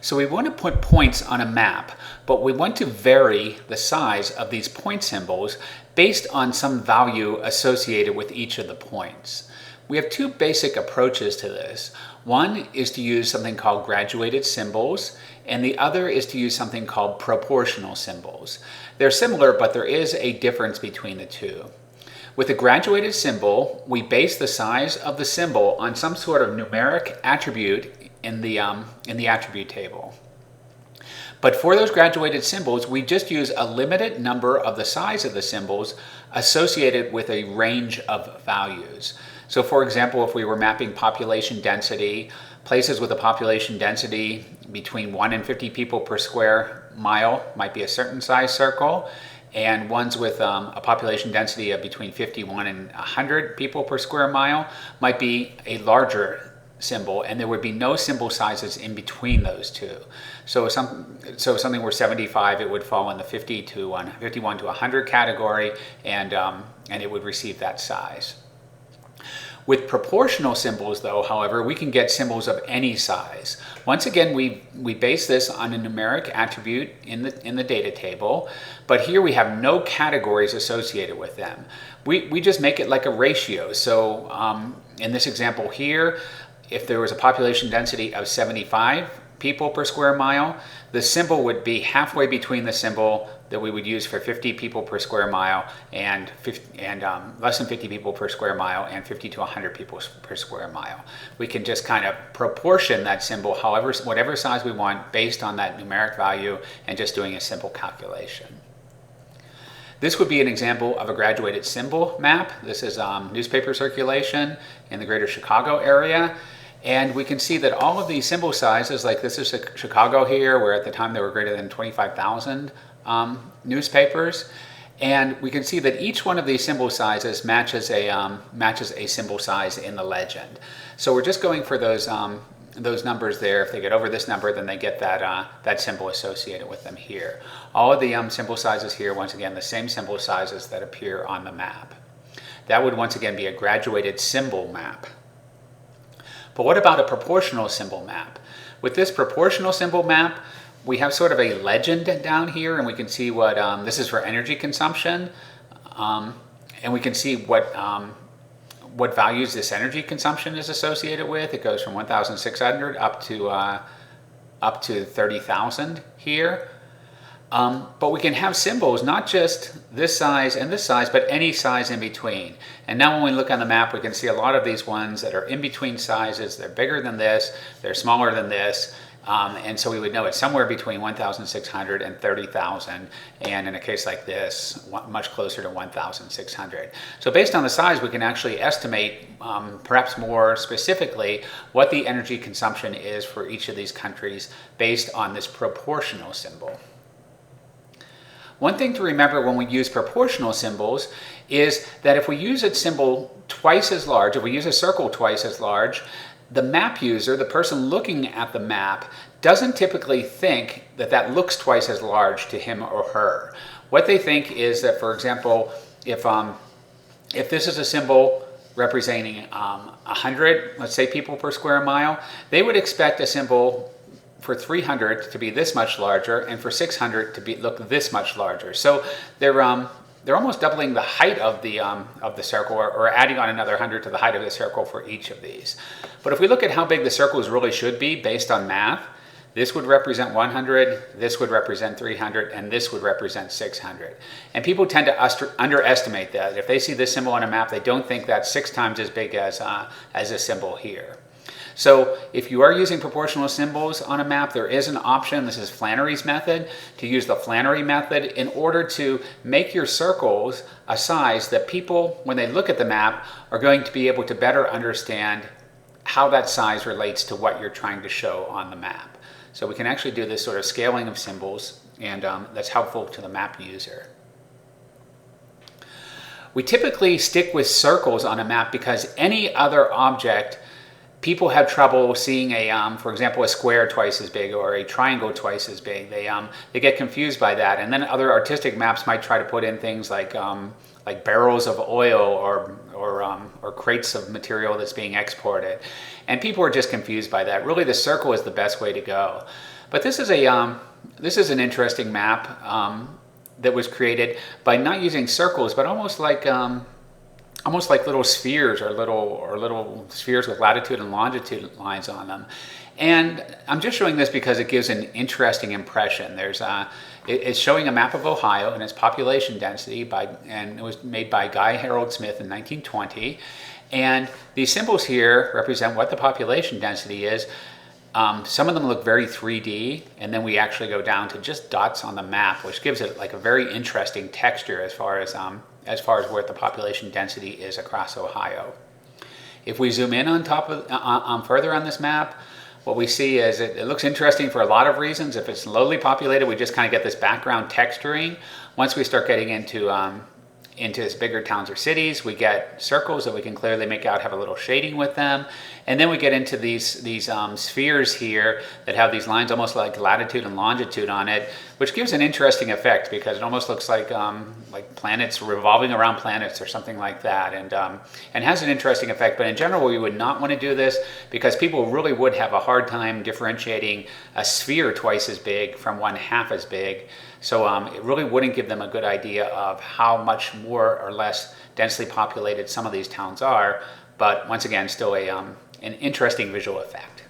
So we want to put points on a map, but we want to vary the size of these point symbols based on some value associated with each of the points. We have two basic approaches to this. One is to use something called graduated symbols, and the other is to use something called proportional symbols. They're similar, but there is a difference between the two. With a graduated symbol, we base the size of the symbol on some sort of numeric attribute in the attribute table. But for those graduated symbols, we just use a limited number of the size of the symbols associated with a range of values. So for example, if we were mapping population density, places with a population density between 1 and 50 people per square mile might be a certain size circle, and ones with a population density of between 51 and 100 people per square mile might be a larger symbol, and there would be no symbol sizes in between those two. So if something were 75, it would fall in the 51 to 100 category, and it would receive that size. With proportional symbols though, however, we can get symbols of any size. Once again, we base this on a numeric attribute in the data table, but here we have no categories associated with them. We just make it like a ratio. So in this example here, if there was a population density of 75 people per square mile, the symbol would be halfway between the symbol that we would use for 50 people per square mile and less than 50 people per square mile and 50 to 100 people per square mile. We can just kind of proportion that symbol whatever size we want based on that numeric value and just doing a simple calculation. This would be an example of a graduated symbol map. This is newspaper circulation in the greater Chicago area. And we can see that all of these symbol sizes, like this is Chicago here, where at the time there were greater than 25,000 newspapers. And we can see that each one of these symbol sizes matches a symbol size in the legend. So we're just going for those numbers there. If they get over this number, then they get that symbol associated with them here. All of the symbol sizes here, once again, the same symbol sizes that appear on the map. That would once again be a graduated symbol map. But what about a proportional symbol map? With this proportional symbol map, we have sort of a legend down here, and we can see what, this is for energy consumption, and we can see what values this energy consumption is associated with. It goes from 1,600 up to 30,000 here. But we can have symbols, not just this size and this size, but any size in between. And now when we look on the map, we can see a lot of these ones that are in between sizes. They're bigger than this, they're smaller than this. And so we would know it's somewhere between 1,600 and 30,000. And in a case like this, much closer to 1,600. So based on the size, we can actually estimate, perhaps more specifically, what the energy consumption is for each of these countries based on this proportional symbol. One thing to remember when we use proportional symbols is that if we use a symbol twice as large, if we use a circle twice as large, the map user, the person looking at the map, doesn't typically think that that looks twice as large to him or her. What they think is that, for example, if this is a symbol representing 100, let's say, people per square mile, they would expect a symbol for 300 to be this much larger, and for 600 to look this much larger. So they're almost doubling the height of the circle, or adding on another 100 to the height of the circle for each of these. But if we look at how big the circles really should be based on math, this would represent 100, this would represent 300, and this would represent 600. And people tend to underestimate that. If they see this symbol on a map, they don't think that's 6 times as big as this symbol here. So if you are using proportional symbols on a map, there is an option, this is Flannery's method, to use the Flannery method in order to make your circles a size that people, when they look at the map, are going to be able to better understand how that size relates to what you're trying to show on the map. So we can actually do this sort of scaling of symbols, and that's helpful to the map user. We typically stick with circles on a map because any other object, people have trouble seeing for example, a square twice as big or a triangle twice as big. They get confused by that. And then other artistic maps might try to put in things like barrels of oil or crates of material that's being exported. And people are just confused by that. Really, the circle is the best way to go. But this is an interesting map that was created by not using circles, but almost like little spheres or little spheres with latitude and longitude lines on them. And I'm just showing this because it gives an interesting impression. It's showing a map of Ohio and its population density and it was made by Guy Harold Smith in 1920. And these symbols here represent what the population density is. Some of them look very 3D, and then we actually go down to just dots on the map, which gives it like a very interesting texture as far as where the population density is across Ohio. If we zoom in further on this map, what we see is it looks interesting for a lot of reasons. If it's lowly populated, we just kind of get this background texturing. Once we start getting into bigger towns or cities, we get circles that we can clearly make out have a little shading with them. And then we get into these spheres here that have these lines almost like latitude and longitude on it, which gives an interesting effect because it almost looks like planets revolving around planets or something like that, and has an interesting effect. But in general, we would not want to do this because people really would have a hard time differentiating a sphere twice as big from one half as big. So it really wouldn't give them a good idea of how much more or less densely populated some of these towns are. But once again, still an interesting visual effect.